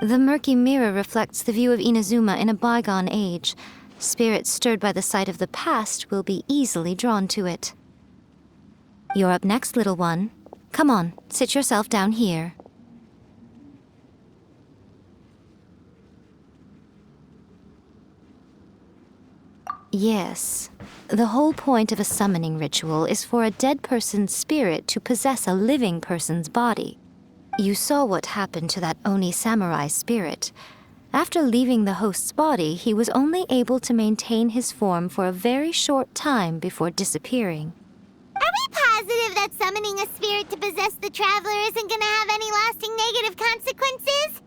The murky mirror reflects the view of Inazuma in a bygone age. Spirits stirred by the sight of the past will be easily drawn to it. You're up next, little one. Come on, sit yourself down here. Yes. The whole point of a summoning ritual is for a dead person's spirit to possess a living person's body. You saw what happened to that Oni samurai spirit. After leaving the host's body, he was only able to maintain his form for a very short time before disappearing. Are we positive that summoning a spirit to possess the traveler isn't gonna have any lasting negative consequences?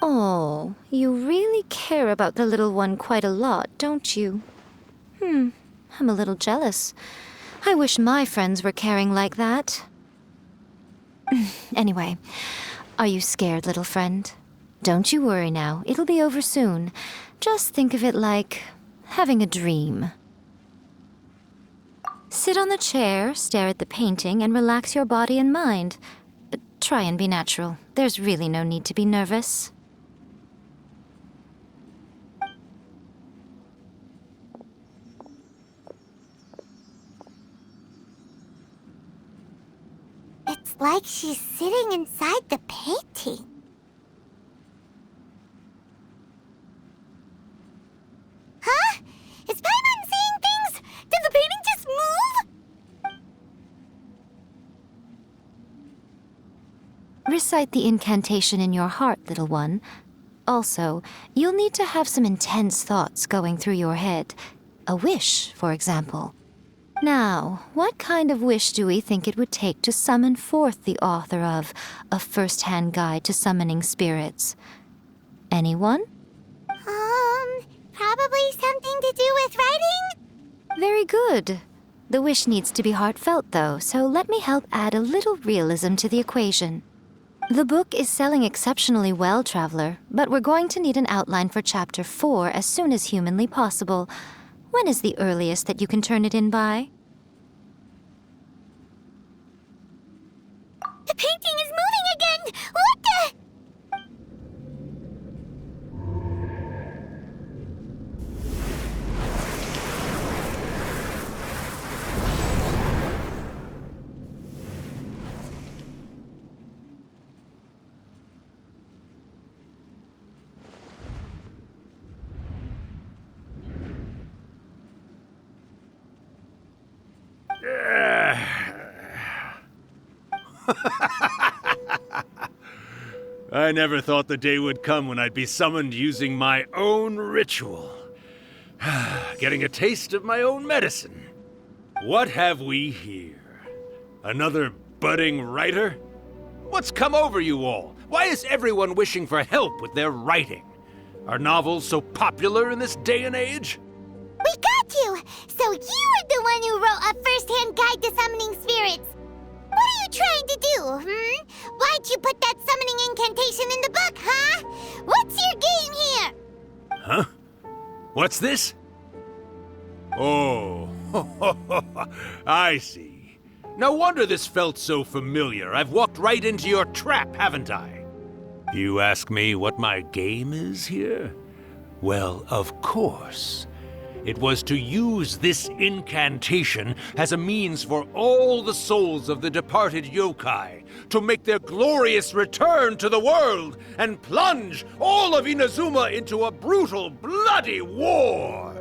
Oh, you really care about the little one quite a lot, don't you? I'm a little jealous. I wish my friends were caring like that. Anyway, are you scared, little friend? Don't you worry now, it'll be over soon. Just think of it like having a dream. Sit on the chair, stare at the painting, and relax your body and mind. Try and be natural. There's really no need to be nervous. It's like she's sitting inside the painting. Huh? Is Paimon seeing things? Did the painting just move? Recite the incantation in your heart, little one. Also, you'll need to have some intense thoughts going through your head. A wish, for example. Now, what kind of wish do we think it would take to summon forth the author of A First-Hand Guide to Summoning Spirits? Anyone? Probably something to do with writing? Very good. The wish needs to be heartfelt, though, so let me help add a little realism to the equation. The book is selling exceptionally well, Traveler, but we're going to need an outline for Chapter 4 as soon as humanly possible. When is the earliest that you can turn it in by? The painting is moving again! What the? I never thought the day would come when I'd be summoned using my own ritual. Getting a taste of my own medicine. What have we here? Another budding writer? What's come over you all? Why is everyone wishing for help with their writing? Are novels so popular in this day and age? We got you! So you are the one who wrote A First-Hand Guide to Summoning Spirits! What are you trying to do, Why'd you put that summoning incantation in the book, huh? What's your game here? Huh? What's this? Oh, I see. No wonder this felt so familiar. I've walked right into your trap, haven't I? You ask me what my game is here? Well, of course. It was to use this incantation as a means for all the souls of the departed yokai to make their glorious return to the world and plunge all of Inazuma into a brutal, bloody war!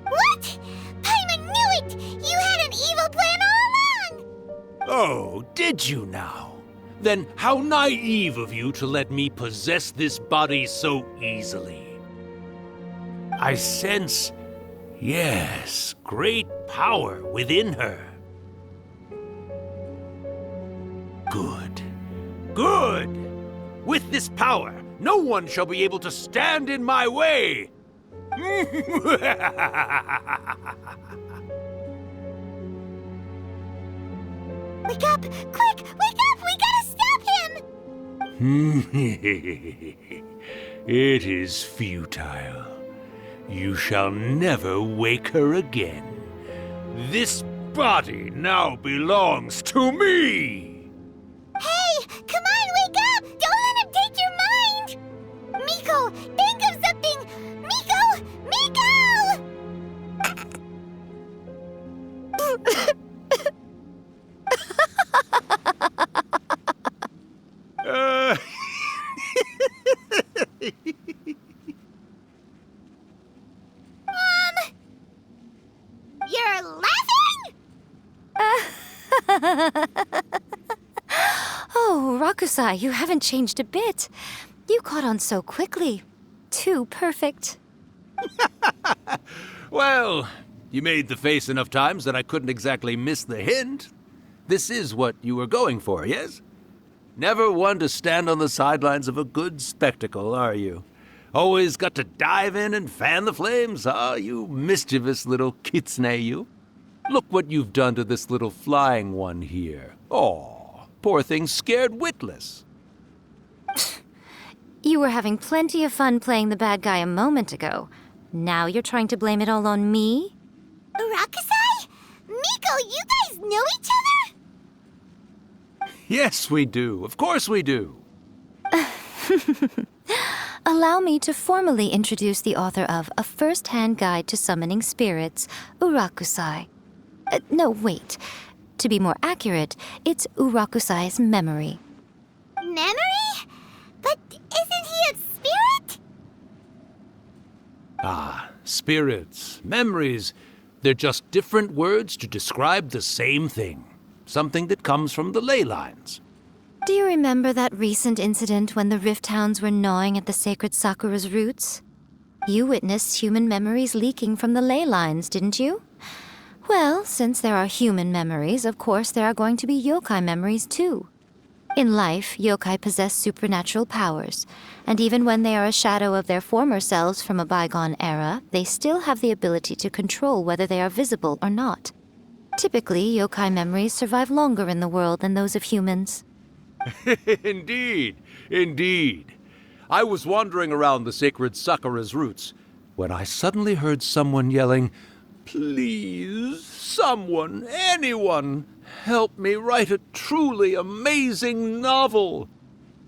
What? Paimon knew it! You had an evil plan all along! Oh, did you now? Then how naive of you to let me possess this body so easily. I sense... yes, great power within her. Good. Good! With this power, no one shall be able to stand in my way! Wake up! Quick! Wake up! We gotta stop him! It is futile. You shall never wake her again. This body now belongs to me! Hey, come on, wake up! Don't let him take your mind! Miko, think of something! Miko! Miko! Uh, You're laughing? Oh, Rakusai, you haven't changed a bit. You caught on so quickly. Too perfect. well, you made the face enough times that I couldn't exactly miss the hint. This is what you were going for, yes? Never one to stand on the sidelines of a good spectacle, are you? Always got to dive in and fan the flames, huh? You mischievous little kitsune, you. Look what you've done to this little flying one here. Aw, poor thing scared witless. You were having plenty of fun playing the bad guy a moment ago. Now you're trying to blame it all on me? Rakusai? Miko, you guys know each other? Yes, we do. Of course we do. Allow me to formally introduce the author of A First-Hand Guide to Summoning Spirits, Urakusai. No, wait. To be more accurate, it's Urakusai's memory. Memory? But isn't he a spirit? Ah, spirits, memories. They're just different words to describe the same thing. Something that comes from the ley lines. Do you remember that recent incident when the Rift Hounds were gnawing at the sacred Sakura's roots? You witnessed human memories leaking from the ley lines, didn't you? Well, since there are human memories, of course there are going to be yokai memories too. In life, yokai possess supernatural powers, and even when they are a shadow of their former selves from a bygone era, they still have the ability to control whether they are visible or not. Typically, yokai memories survive longer in the world than those of humans. Indeed, indeed. I was wandering around the sacred Sakura's roots when I suddenly heard someone yelling, "Please, someone, anyone, help me write a truly amazing novel."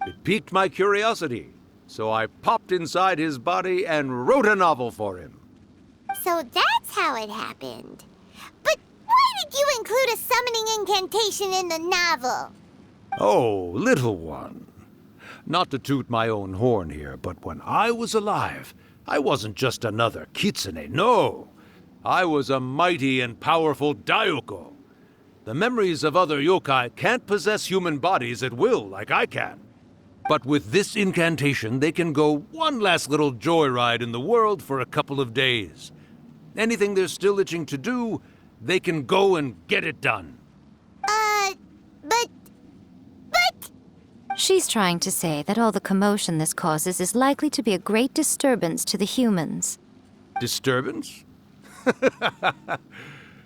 It piqued my curiosity, so I popped inside his body and wrote a novel for him. So that's how it happened. But why did you include a summoning incantation in the novel? Oh, little one. Not to toot my own horn here, but when I was alive, I wasn't just another kitsune, no. I was a mighty and powerful Daioko. The memories of other yokai can't possess human bodies at will like I can. But with this incantation, they can go one last little joyride in the world for a couple of days. Anything they're still itching to do, they can go and get it done. But... She's trying to say that all the commotion this causes is likely to be a great disturbance to the humans. Disturbance?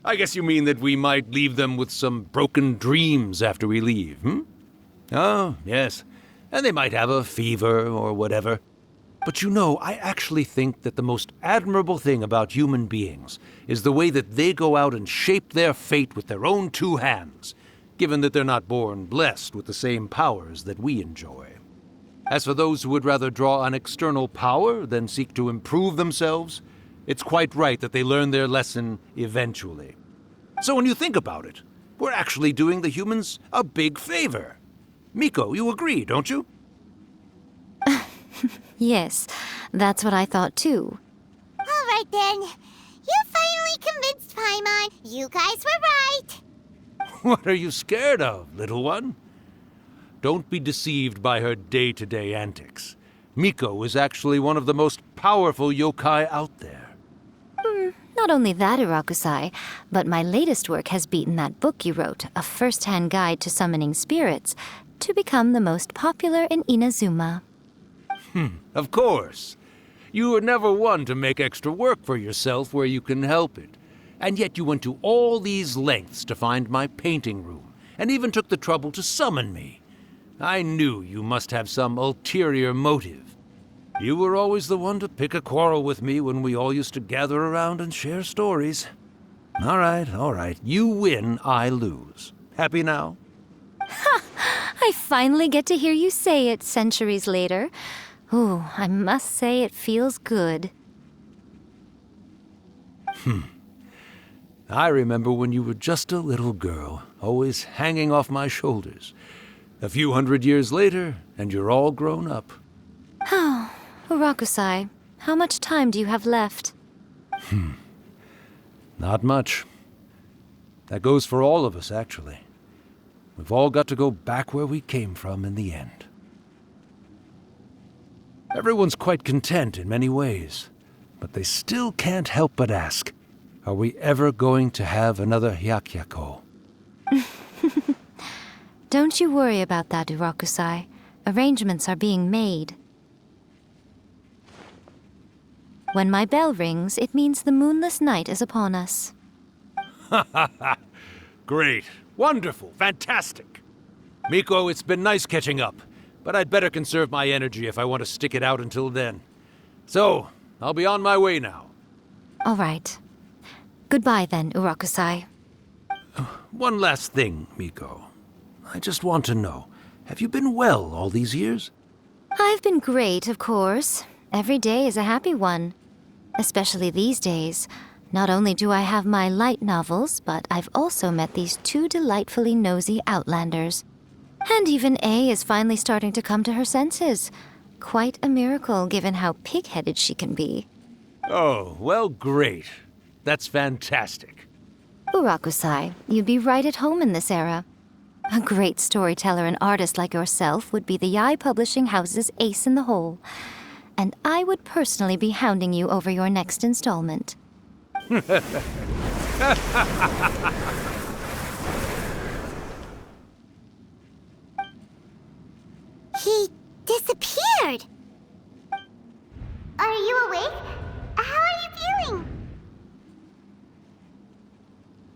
I guess you mean that we might leave them with some broken dreams after we leave, hmm? Oh, yes. And they might have a fever or whatever. But you know, I actually think that the most admirable thing about human beings is the way that they go out and shape their fate with their own two hands, given that they're not born blessed with the same powers that we enjoy. As for those who would rather draw on external power than seek to improve themselves, it's quite right that they learn their lesson eventually. So when you think about it, we're actually doing the humans a big favor. Miko, you agree, don't you? Yes, that's what I thought too. All right then. You finally convinced Paimon. You guys were right. What are you scared of, little one? Don't be deceived by her day-to-day antics. Miko is actually one of the most powerful yokai out there. Not only that, Urakusai, but my latest work has beaten that book you wrote, A First-Hand Guide to Summoning Spirits, to become the most popular in Inazuma. Of course. You were never one to make extra work for yourself where you can help it. And yet you went to all these lengths to find my painting room, and even took the trouble to summon me. I knew you must have some ulterior motive. You were always the one to pick a quarrel with me when we all used to gather around and share stories. All right. You win, I lose. Happy now? I finally get to hear you say it centuries later. Ooh, I must say it feels good. I remember when you were just a little girl, always hanging off my shoulders. A few 100 years later, and you're all grown up. Urakusai, how much time do you have left? Not much. That goes for all of us, actually. We've all got to go back where we came from in the end. Everyone's quite content in many ways, but they still can't help but ask, are we ever going to have another Hyakyako? Don't you worry about that, Urakusai. Arrangements are being made. When my bell rings, it means the moonless night is upon us. Great. Wonderful. Fantastic. Miko, it's been nice catching up, but I'd better conserve my energy if I want to stick it out until then. So, I'll be on my way now. All right. Goodbye then, Urakusai. One last thing, Miko. I just want to know, have you been well all these years? I've been great, of course. Every day is a happy one. Especially these days. Not only do I have my light novels, but I've also met these two delightfully nosy outlanders. And even A is finally starting to come to her senses. Quite a miracle, given how pig-headed she can be. Oh, well, great. That's fantastic. Urakusai, you'd be right at home in this era. A great storyteller and artist like yourself would be the Yae Publishing House's ace in the hole. And I would personally be hounding you over your next installment. He disappeared. Are you awake? How are you feeling?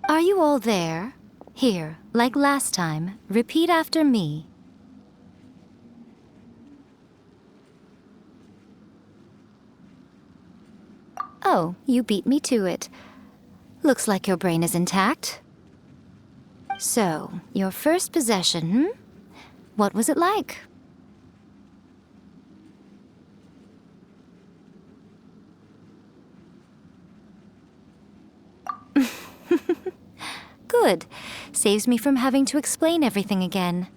Are you all there? Here, like last time, repeat after me. Oh, you beat me to it. Looks like your brain is intact. So, your first possession, What was it like? Good. Saves me from having to explain everything again.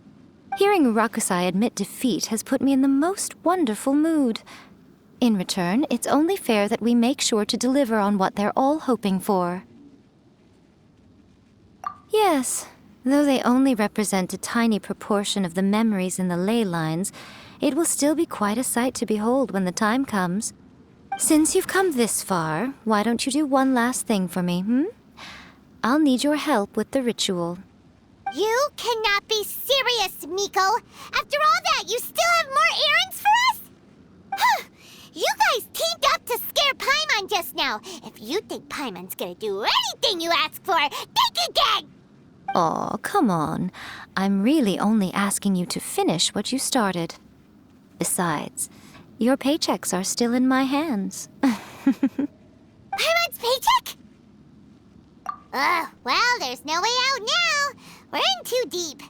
Hearing Urakusai admit defeat has put me in the most wonderful mood. In return, it's only fair that we make sure to deliver on what they're all hoping for. Yes, though they only represent a tiny proportion of the memories in the ley lines, it will still be quite a sight to behold when the time comes. Since you've come this far, why don't you do one last thing for me, I'll need your help with the ritual. You cannot be serious, Miko! After all that, you still have more errands for us? Huh! You guys teamed up to scare Paimon just now. If you think Paimon's gonna do anything you ask for, think again! Aw, come on. I'm really only asking you to finish what you started. Besides, your paychecks are still in my hands. Paimon's paycheck? Well, there's no way out now. We're in too deep.